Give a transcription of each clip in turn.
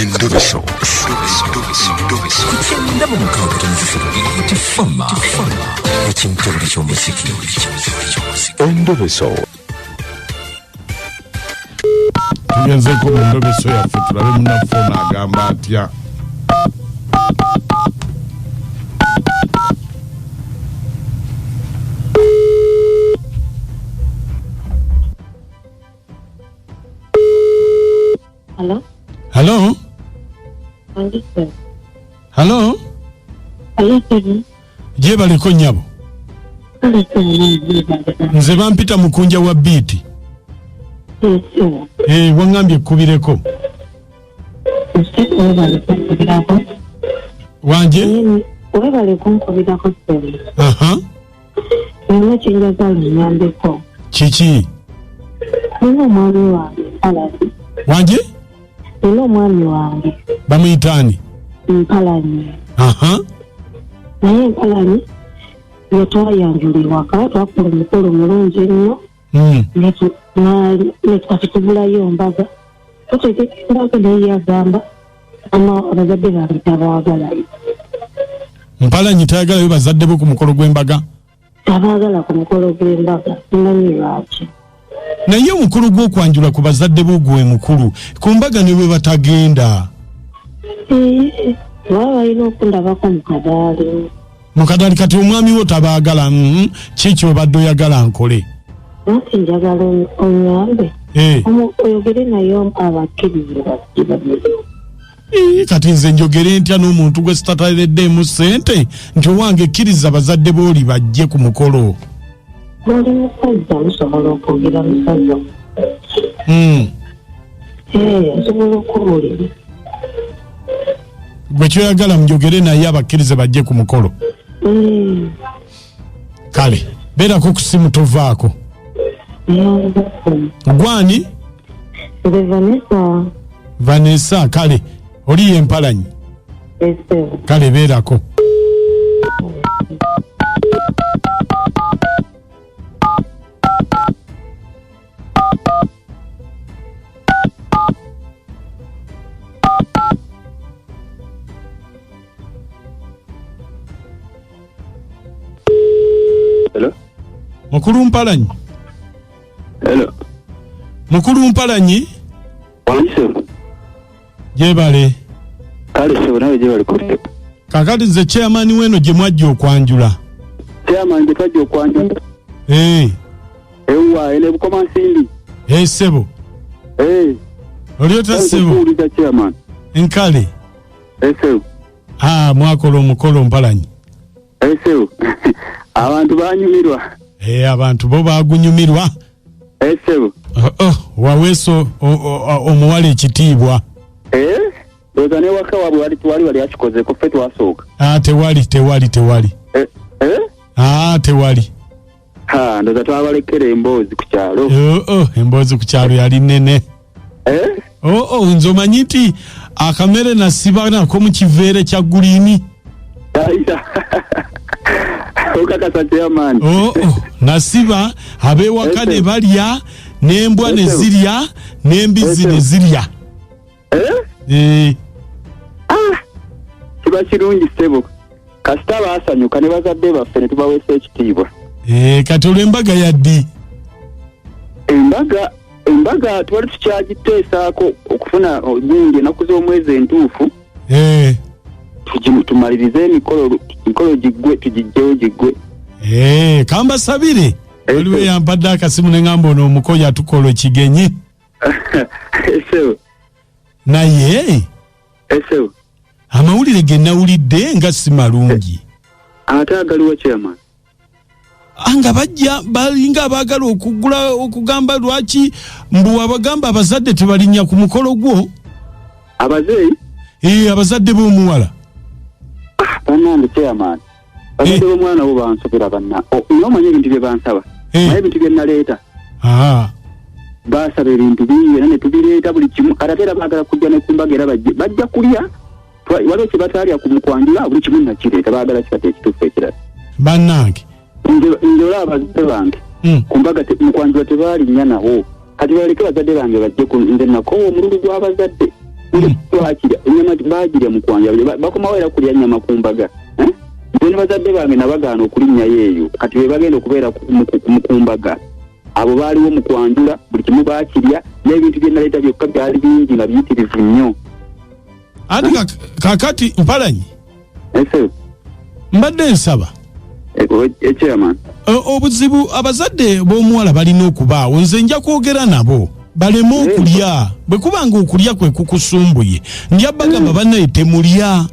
Endobeso. Kutenda mu mukaaga tonzisiro tifama. Ekintu ky'omuziki. Endobeso. Tugenze ku Endobeso yaffe tulabe munafona agamba atya. Hello? Hello? Hello? Hello, sir. Je baliko nyabo? Nze bampita Mukunja wa biti. Wangambye kubireko. Wanje? Webale kunkubirako sir. Aha. Nina kinjagala nyambeko. Kiki? Nina omwami wange Mpalani. Wanje? Nina omwami wange. Bamuyitani? Mpalani. Aha. Naye Mpalani yatwayanjula ewaka twakola omukolo mulungi ennyo. Kati tubulayo mbaga. Tutegeka embaga naye yagamba abazadde bange tabaagalayo. Mpalanyi tayagalayo bazadde bo ku mukolo gw'embaga? Tabaagala ku mukolo gw'embaga. Simanyi lwaki. Naye omukulu gw'okwanjula ku bazadde bo gwe mukulu. Ku mbaga ne bwe batagenda. Baba balina okundabako mu kadaali. Mu kadaali kati omwami wo tabaagala. Kiki obadde oyagala nkole? Nti njagala onyambe. Oyogere naye abakkiriza kati nze njogere ntya n'omuntu gwe sitataleddeemu ssente nti owange kkiriza bazadde booli bajje ku mukolo. Bali musajja musobola okwogera musajja. Nsobola okuwulira. Gwe kyoyagala njogere naye abakkirize bajje ku mukolo. Kale beerako ku simu tovaako. Gwani? Vanessa, kale oli Mpalanyi. Kale beerako. Hello? Mukulu Mpalanyi. Hello. Mukulu Mpalanyi? Wanyiso. Jebale. Kale so nawe jebale kuri. Kakati nze chairman weno gye mwajja okwanjula. Chairman gye twajja okwanjula. Ewa ene bukoma nsindi. Sebo. Oliota sebo. Uli chairman. Nkale. Sebo. Mwakola omukolo Mpalanyi. Sebo. Abantu banyumirwa. Abantu bo bagunyumirwa. Sebo. Waweso omuwala ekitiibwa. Dozane waka wabwe wali akikoze ko ffe twasooka. Tewali. Tewali. Ndoza twabalekera emboozi ku kyalo. Emboozi ku kyalo yali nnene. Nze omanyi nti akamere nasiba nako mu kiveere kya guliini. Okakasa chairman. Nasiba abeewaka ne balya n'embwa ne zirya n'embizzi ne zirya. Kiba kirungi sebo. Kasita baasanyuka ne bazadde baffe ne tubaweesa ekitiibwa. Kati olw'embaga yaddi? Embaga twali tukyagiteesaako okufuna obungi ennaku z'omwezi entuufu. Tumalirize emikolo giggwe tugijjewo. Kambasabire. Oliwe yampadde akasimu ne ngamba ono Omuko yatukola ekigenyi. Naye amawulire ge nawulidde nga si malungi. Ate agaliwo chairman. Anga bajja balinga abaagala okugamba lwaki mbu abagamba abazadde tebalinnya ku mukolo gwo. Abazeeyi? Abazadde b'omuwala. Bannange chairman. Abazadde b'omwana bo bansobera banna. N'omanyi ebintu bye bansaba. Naye ebintu bye naleeta. Baasaba ebintu bingi era ne tubireeta buli kimu. Kati era baagala kujja ne ku mbaga era bajja kulya. Waliwo kye bataalya ku mukwanjula buli kimu nakireeta baagala kibate ekituufu ekirala. Bannange. Njola abazadde bange. Ku mbaga mukwanjula tebaalinya nawo. Kati baleke bazadde bange bajje ku nze nakoowa omululu gw'abazadde. twakira enyama baagirya mu kwanja bakomawo era kulya nyama ku mbaga ne bazadde bange nabagaana okulinnya yeeyo kati be bagenda okubeera mu kumbaga abo baaliwo mu kwanjula buli kimu baakirya n'ebintu bye naleeta byokka byali bingi nga biyitirivu nnyo ati kakati Mpalanyi ese mbadde nsaba chairman obuzibu abazadde b'omuwala balina okubaawo nze nja kwogera nabo baleme okulya bwe kubanga okulya kwe kukusumbuye nja bagamba bannaye temulya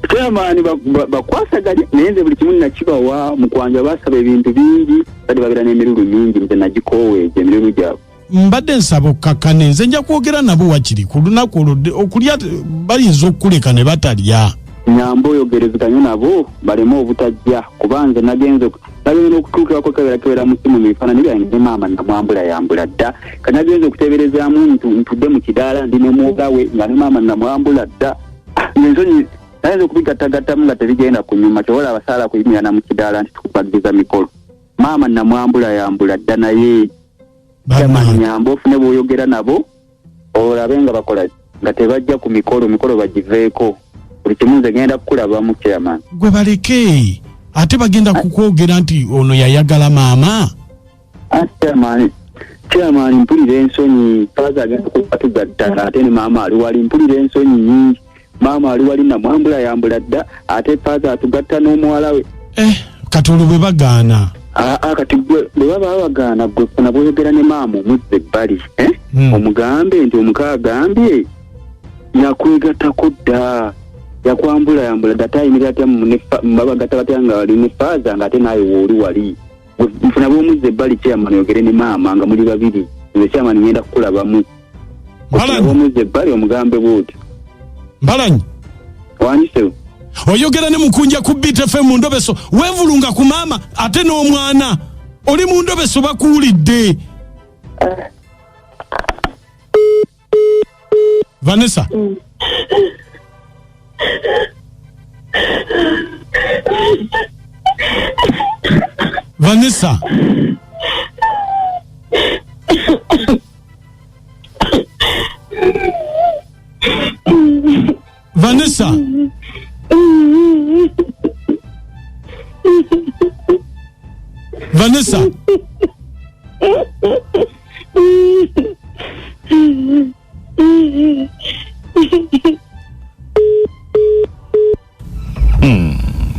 chairman bakwasaganya naye nze buli kimu nakibawa mu kwanja basaba ebintu bingi bali babeera n'emirundi mingi nze nagikooweeje emirundi gyabwe mbadde nsaba okkakkane nze nja kwogera nabo wakiri ku lunaku olwo okulya bayinza okukuleka ne batalya nyamba oyogerezeganye nabo baleme obutajja kubanze nagenze okutuukirako kebera musimu mu bifaananyi byange ne maama namwambula yambula dda kanagenze okuteeberezaamu ntudde mu kidaala ndi ne mwogawe nga ne maama namwambula dda ensonyi nayenza okubigattagattamu nga tebigenda ku nyuma kyobola abasaala kuyimirana mu kidaala nti tukubagiza mikolo maama namwambula yambula dda naye nyamba ofune bw'oyogera nabo olabe nga bakola nga tebajja ku mikolo bagiveeko buli kimu nze genda kukulabamu chairman gwe baleke ate bagenda kukwogera nti ono yayagala maama chairman mpulira ensonyi faaza agenda kukwatugatta ate ne maama ali wali mpulira ensonyi nyingi maama ali wali namwambula yambula dda ate faaza atugatta n'omuwala we kati olwo bwe bagaana kati bwe baba bagaana gwe funa bw'oyogera ne maama omuzza ebbali omugambe nti omuka agambye yakwegattako dda yakwambula yambula dda tayimirira atya babagatta batya nga wali ne faaza ng'ate naawe wooli wali nfuna bw'omuzza ebbali chairman oyogere ne maama nga muli babiri nze chairman ngenda kukulabamu bw'omuzza ebbali omugambe bw'oti Mpalanyi wanyisewo oyogera ne Mukunja ku BTF mu Ndobeso weevulunga ku maama ate n'omwana oli mu Ndobeso bakuwulidde Vanessa Vanessa Vanessa Vanessa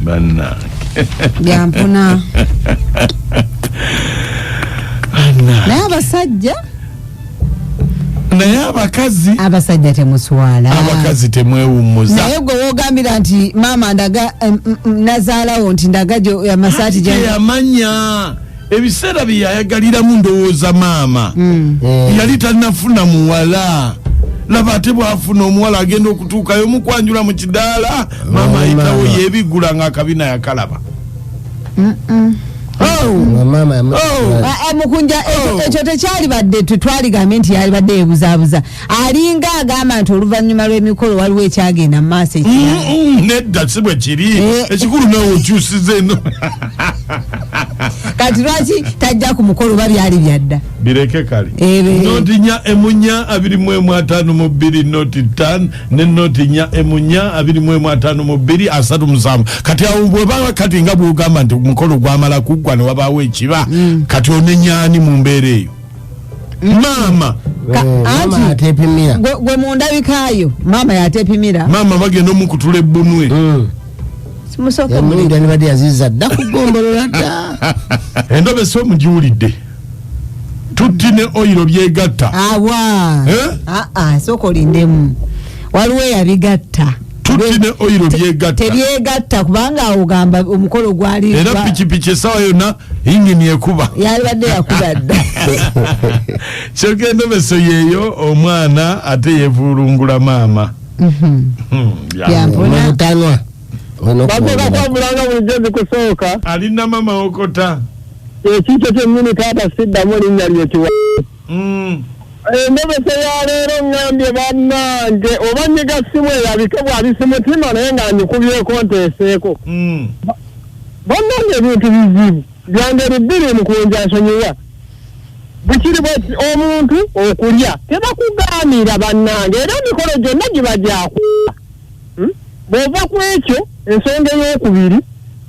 Banna Yampuna naye abasajja naye abasajja temuswala abakazi temwewummuza naye gwe woogambira nti maama ndaga Nazaalawo nti ndagajo amasaati yamanya ebiseera bye yayagaliramu ndowooza maama yali talinafuna muwala laba ate bw'afuna omuwala agenda okutuukayo mukwanjula mu kidaala maama ayitawo yeebigula ng'akabina yakalaba Mukunja ekyo tekyali badde twaligambe nti yali badde yebuzaabuza alinga agamba nti oluvannyuma lw'emikolo waliwo ekyagenda mu maaso nedda si bwe kiri ekikulu nawe okyusiza eno kati lwaki tajja ku mukolo oba byali byadda bireke kale noti nya emunya 252 noti 5 ne noti nya emunya 252 37 kati awo bwe baba kati nga bw'ogamba nti omukolo gwamala kuggwa ne wabaawo ekiba kati onenyaani mu mbeera eyo maama atepimira gwe mu ndabikaayo maama yatepimira maama bagenda omukutula ebbunwe emulinda nibadde yaziza dda kugombolola dda Endobeso mugiwulidde tutti ne oyiro byegatta sooka olindemu waliwo eyabigatta tutti ne oyiro byegatta tebyegatta kubanga ogamba omukolo gwali era pikipiki esawa yonna yingini ekuba yalibadde yakuba dda kyokka Endobeso yeeyo omwana ate yeevulungula maama yampona bakola kwambulanga bulijjo zikusooka alina mama okota ekikyo kyennyini taata siddamu erinnya lye Ekiwato Endobeso ya leero ngambye bannange oba nyiga ssimu erabike bwabisi mutima naye nga nyikubyeko nteeseeko bannange ebintu bizibu byangeri bbiri Mukunja nsonyiwa bukiri bweti omuntu okulya tebakugaanira bannange era emikolo gyonna giba gyakuba bw'ova ku ekyo ensonga ey'okubiri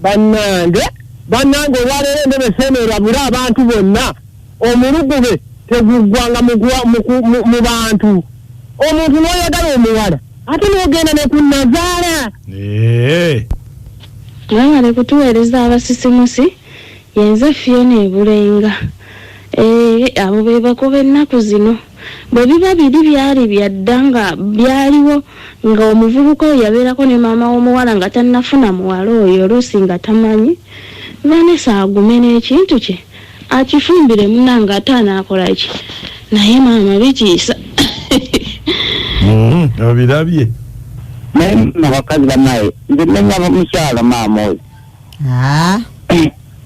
bannange olwaleero Endobese eno erabula abantu bonna omulugube teguggwanga mu bantu omuntu n'oyagala omuwala ate n'ogenda ne ku Nazaala mwewale kutuweereza abasisimusi yenze Fiona Ebulenga abo be bakuba ennaku zino bwe biba biri byali byadda nga byaliwo nga omuvubuka oyo yabeerako ne maama w'omuwala nga tannafuna muwala oyo oluusi nga tamanyi Vanessa agume n'ekintu kye akifumbire munanga ate anaakola ki naye maama bikiisa obirabye abakazi banaye nze menya mukyala maama oyo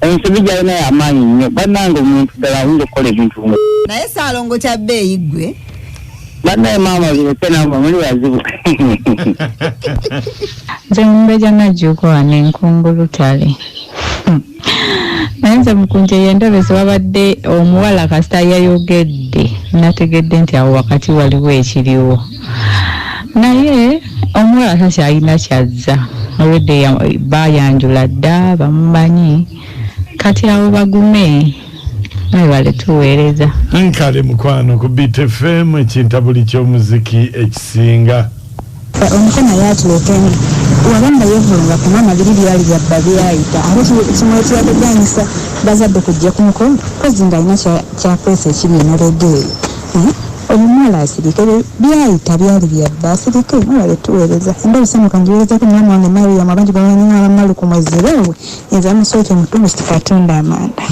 ensobi gyalina y'amaanyi nnyo bannange omuntu ddala ayinza okukola ebintu naye saalongo kya bbeeyi ggwe bannaye maama bireke namba muli bazibu nze mumbeja najjuko wano enkungulutale naye nze Mukunja Endobese wabadde omuwala kasita yayogedde nategedde nti awo wakati waliwo ekiriwo naye omuwala takyalina kyazza olwedde bayanjula dda bamumanyi kati awo bagume naye tuweereza nkale mukwano ku BTFM ekintabuli ky'omuziki ekisinga omukono yatuleeteni wabanga yevulunga ku maama biri byali byabba byayita ate kimwe kyateganyisa bazadde kujja ku mukolo kozi ng'alina kyakwesa ekiri enoledde eyo omuwala asirike byayita byali byabba asirike mwebale tuweereza Endobese mukanjiweerezako mulamu wange Mariam abangi bamanyi abamalu ku mwezi wewe nze amusooke mutundu Katonda amanda